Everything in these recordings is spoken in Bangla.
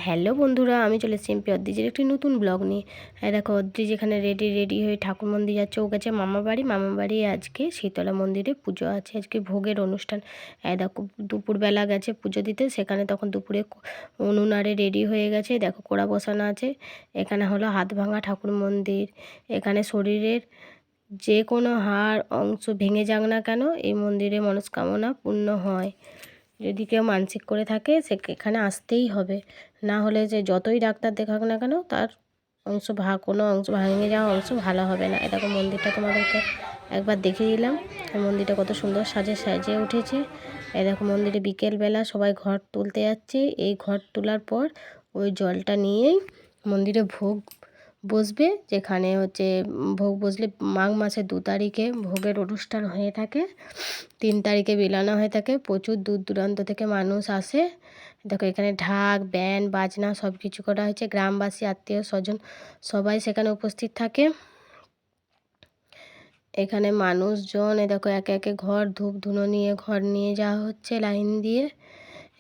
হ্যালো বন্ধুরা, আমি চলে এসেছি এমপি অদ্রিজের একটি নতুন ব্লগ নিয়ে। হ্যাঁ দেখো, অদ্রিজ এখানে রেডি হয়ে ঠাকুর মন্দির যাচ্ছে। ও গেছে মামাবাড়ি আজকে শীতলা মন্দিরে পুজো আছে, আজকে ভোগের অনুষ্ঠান। হ্যাঁ দেখো, দুপুরবেলা গেছে পুজো দিতে, সেখানে তখন দুপুরে উনুন আরে রেডি হয়ে গেছে। দেখো কোড়া বসানো আছে। এখানে হলো হাত ভাঙা ঠাকুর মন্দির। এখানে শরীরের যে কোনো হাড় অংশ ভেঙে যাক না কেন, এই মন্দিরে মনস্কামনা পূর্ণ হয়। যদি কেউ মানসিক করে থাকে সে এখানে আসতেই হবে, না হলে যে যতই ডাক্তার দেখাক না কেন তার কোনো অংশ ভেঙে যাওয়া অংশ ভালো হবে না। এরকম মন্দিরটা তোমাদেরকে একবার দেখিয়ে দিলাম। মন্দিরটা কত সুন্দর সাজে উঠেছে। এরকম মন্দিরে বিকেলবেলা সবাই ঘট তুলতে যাচ্ছে। এই ঘট তোলার পর ওই জলটা নিয়েই মন্দিরে ভোগ বসবে, যেখানে হচ্ছে ভোগ বসলে মাঘ মাসের 2 তারিখে ভোগের অনুষ্ঠান হয়ে থাকে, 3 তারিখে বিলানো হয়ে থাকে। প্রচুর দূর দূরান্ত থেকে মানুষ আসে। দেখো এখানে ঢাক ব্যান্ড বাজনা সব কিছু করা হয়েছে। গ্রামবাসী আত্মীয় স্বজন সবাই সেখানে উপস্থিত থাকে। এখানে মানুষজন দেখো একে একে ঘর ধূপ ধুনো নিয়ে ঘর নিয়ে যাওয়া হচ্ছে লাইন দিয়ে।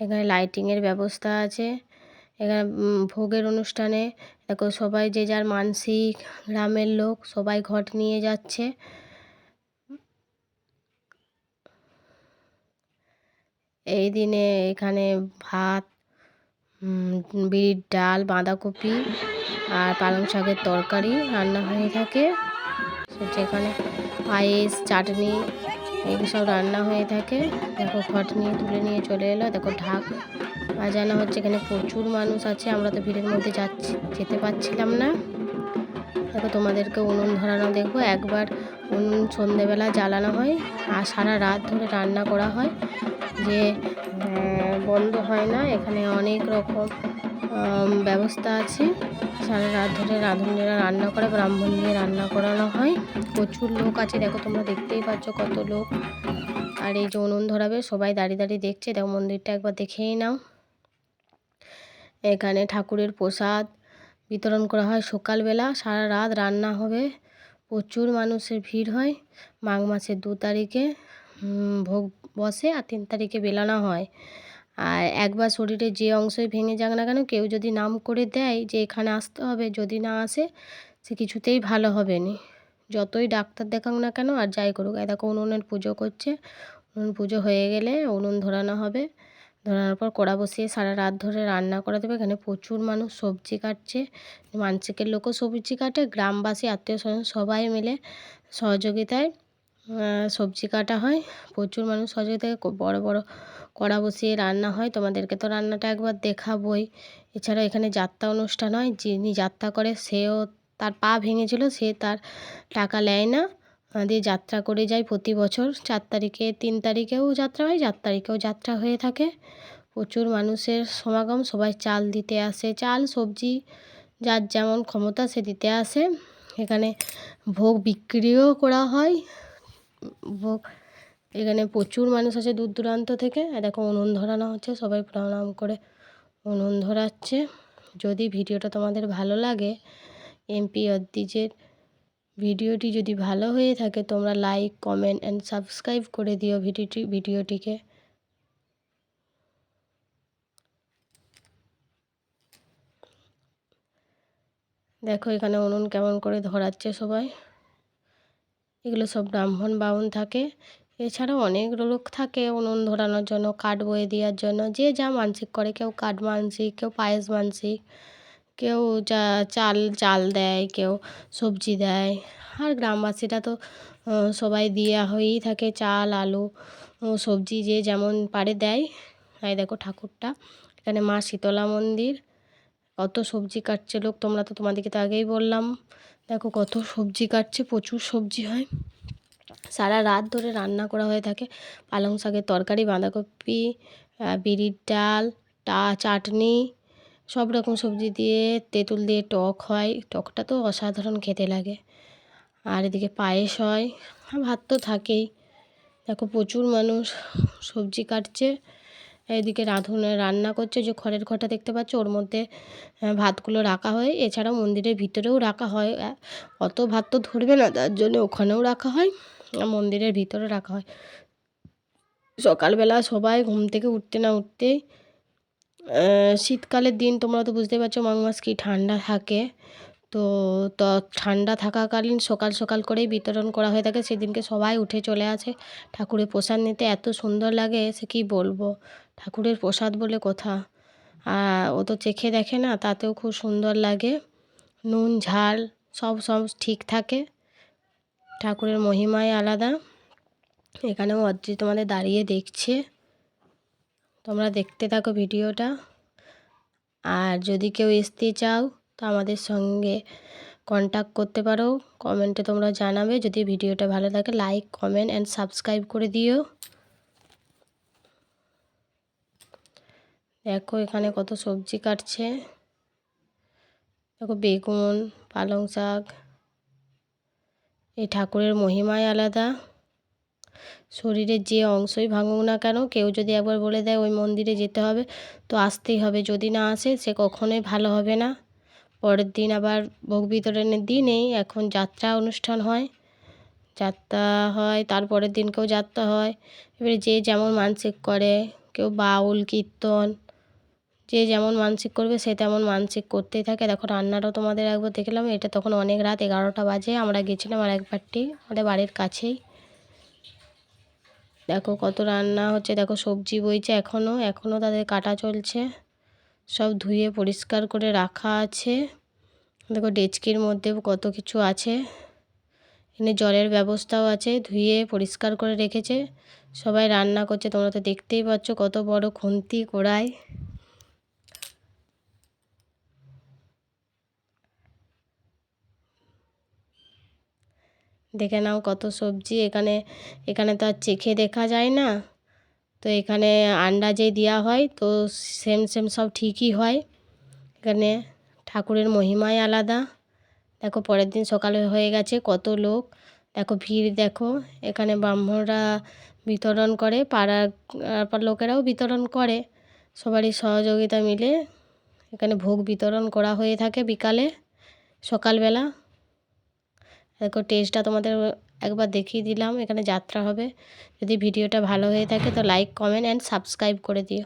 এখানে লাইটিংয়ের ব্যবস্থা আছে। এখানে ভোগের অনুষ্ঠানে দেখো সবাই যে যার মানসিক, গ্রামের লোক সবাই ঘট নিয়ে যাচ্ছে। এই দিনে এখানে ভাত, বিউলির ডাল, বাঁধাকপি আর পালং শাকের তরকারি রান্না হয়ে থাকে। যেখানে পায়েস, চাটনি এগুলো সব রান্না হয়ে থাকে। দেখো ঘট নিয়ে তুলে নিয়ে চলে এলো। দেখো ঢাক বাজানো হচ্ছে। এখানে প্রচুর মানুষ আছে, আমরা তো ভিড়ের মধ্যে যেতে পারছিলাম না। দেখো তোমাদেরকে উনুন ধরানো দেখবো। একবার উনুন সন্ধেবেলা জ্বালানো হয় আর সারা রাত ধরে রান্না করা হয়, যে বন্ধ হয় না। এখানে অনেক রকম ব্যবস্থা আছে। সারা রাত ধরে রাঁধুনিরা রান্না করে, ব্রাহ্মণ দিয়ে রান্না করানো হয়। প্রচুর লোক আছে, দেখো তোমরা দেখতেই পাচ্ছ কত লোক। আর এই যে উনুন ধরাবে সবাই দাঁড়িয়ে দেখছে। দেখো মন্দিরটা একবার দেখেই নাও। এখানে ঠাকুরের প্রসাদ বিতরণ করা হয় সকালবেলা, সারা রাত রান্না হবে। প্রচুর মানুষের ভিড় হয়। মাঘ মাসের 2 তারিখে ভোগ বসে আর 3 তারিখে বেলানো হয়। আর একবার শরীরে যে অংশই ভেঙে যাক না কেন, কেউ যদি নাম করে দেয় যে এখানে আসতে হবে, যদি না আসে সে কিছুতেই ভালো হবে না, যতই ডাক্তার দেখাক না কেন আর যাই করুক। দেখো উনুনের পুজো করছে। উনুন পুজো হয়ে গেলে উনুন ধরানো হবে। ধরানোর পর কড়া বসিয়ে সারা রাত ধরে রান্না করা দেবে। এখানে প্রচুর মানুষ সবজি কাটছে, মানসিকের লোকও সবজি কাটে, গ্রামবাসী আত্মীয় স্বজন সবাই মিলে সহযোগিতায় সবজি কাটা হয়। প্রচুর মানুষ সহযোগিতায় বড় বড় কড়া বসিয়ে রান্না হয়। তোমাদেরকে তো রান্নাটা একবার দেখাবই। এছাড়া এখানে যাত্রা অনুষ্ঠান হয়। যিনি যাত্রা করে সেও, তার পা ভেঙেছিল, সে তার টাকা নেয় না, দিয়ে যাত্রা করে যায় প্রতি বছর। 4 তারিখে, 3 তারিখেও যাত্রা হয়, 4 তারিখেও যাত্রা হয়ে থাকে। প্রচুর মানুষের সমাগম, সবাই চাল দিতে আসে, চাল সবজি যার যেমন ক্ষমতা সে দিতে আসে। এখানে ভোগ বিক্রিও করা হয়। ভোগ এখানে প্রচুর মানুষ আছে দূর দূরান্ত থেকে। দেখো উনুন ধরানো হচ্ছে, সবাই প্রণাম করে উনুন ধরাচ্ছে। যদি ভিডিওটা তোমাদের ভালো লাগে, এমপি অদ্রিজের ভিডিওটি যদি ভালো হয়ে থাকে, তোমরা লাইক কমেন্ট অ্যান্ড সাবস্ক্রাইব করে দিও ভিডিওটিকে। দেখো এখানে উনুন কেমন করে ধরাচ্ছে সবাই। এগুলো সব ব্রাহ্মণ বামুন থাকে। এছাড়াও অনেক লোক থাকে উনুন ধরানোর জন্য, কাঠ বয়ে দেওয়ার জন্য। যে যা মানসিক করে, কেউ কাঠ মানসিক, কেউ পায়েস মানসিক, কেউ যা চাল দেয়, কেউ সবজি দেয়। আর গ্রামবাসীরা তো সবাই দেওয়া হয়েই থাকে, চাল আলু সবজি যে যেমন পারে দেয়। এই দেখো ঠাকুরটা, এখানে মা শীতলা মন্দির। কত সবজি কাটছে লোক, তোমাদেরকে তো আগেই বললাম। দেখো কত সবজি কাটছে, প্রচুর সবজি হয়। সারা রাত ধরে রান্না করা হয়ে থাকে। পালং শাকের তরকারি, বাঁধাকপি, বিউলির ডাল, চাটনি, সব রকম সবজি দিয়ে, তেঁতুল দিয়ে টক হয়। টকটা তো অসাধারণ খেতে লাগে। আর এদিকে পায়েস হয়, ভাত তো থাকেই। দেখো প্রচুর মানুষ সবজি কাটছে। এদিকে রান্না করছে। যে খড়ের ঘটা দেখতে পাচ্ছ, ওর মধ্যে ভাতগুলো রাখা হয়। এছাড়াও মন্দিরের ভিতরেও রাখা হয়। অত ভাত তো ধরবে না, তার জন্য ওখানেও রাখা হয়, মন্দিরের ভিতরে রাখা হয়। সকালবেলা সবাই ঘুম থেকে উঠতে না উঠতেই শীতকালের দিন তোমরা তো বুঝতেই পারছো মাঘ মাস কি ঠান্ডা থাকে। তো ঠান্ডা থাকাকালীন সকাল সকাল করেই বিতরণ করা হয়ে থাকে। সেদিনকে সবাই উঠে চলে আসে ঠাকুরের প্রসাদ নিতে। এত সুন্দর লাগে সে কী বলবো, ঠাকুরের প্রসাদ বলে কথা। ও তো চেখে দেখে না, তাতেও খুব সুন্দর লাগে। নুন ঝাল সব ঠিক থাকে। ঠাকুরের মহিমাই আলাদা। এখানেও অদ্রি তোমাদের দাঁড়িয়ে দেখছে, তোমরা দেখতে থাকো ভিডিওটা। আর যদি কেউ আসতে চাও তো আমাদের সঙ্গে কন্ট্যাক্ট করতে পারো, কমেন্টে তোমরা জানাবে। যদি ভিডিওটা ভালো লাগে লাইক কমেন্ট অ্যান্ড সাবস্ক্রাইব করে দিও। দেখো এখানে কত সবজি কাটছে, দেখো বেগুন, পালং শাক। এই ঠাকুরের মহিমাই আলাদা। শরীরের যে অংশই ভাঙুক না কেন, কেউ যদি একবার বলে দেয় ওই মন্দিরে যেতে হবে তো আসতেই হবে। যদি না আসে সে কখনোই ভালো হবে না। পরের দিন আবার ভোগ বিতরণের দিনেই এখন যাত্রা অনুষ্ঠান হয়, যাত্রা হয়, তারপরের দিনকেও যাত্রা হয়। এবারে যে যেমন মানসিক করে, কেউ বাউল কীর্তন, যে যেমন মানসিক করবে সে তেমন মানসিক করতেই থাকে। দেখো রান্নাটাও তোমাদের একবার দেখলাম, এটা তখন অনেক রাত 11টা বাজে। আমরা গেছিলাম আর একবারটি আমাদের বাড়ির কাছেই। দেখো কত রান্না হচ্ছে, দেখো সবজি বইছে এখনও তাদের কাটা চলছে। সব ধুয়ে পরিষ্কার করে রাখা আছে। দেখো ডেচকির মধ্যেও কত কিছু আছে। এখানে জলের ব্যবস্থাও আছে, ধুয়ে পরিষ্কার করে রেখেছে। সবাই রান্না করছে, তোমরা তো দেখতেই পাচ্ছ কত বড় খুন্তি কড়াই। দেখে নাও কত সবজি। এখানে তো আর চেখে দেখা যায় না, তো এখানে আন্দাজেই দেওয়া হয়, তো সেম সব ঠিকই হয়। এখানে ঠাকুরের মহিমাই আলাদা। দেখো পরের দিন সকালে হয়ে গেছে, কত লোক, দেখো ভিড় দেখো। এখানে ব্রাহ্মণরা বিতরণ করে, পাড়ার লোকেরাও বিতরণ করে, সবারই সহযোগিতা মিলে এখানে ভোগ বিতরণ করা হয়ে থাকে বিকালে সকালবেলা। দেখো টেস্টটা তোমাদের একবার দেখিয়ে দিলাম। এখানে যাত্রা হবে। যদি ভিডিওটা ভালো হয়ে থাকে তো লাইক কমেন্ট অ্যান্ড সাবস্ক্রাইব করে দিও।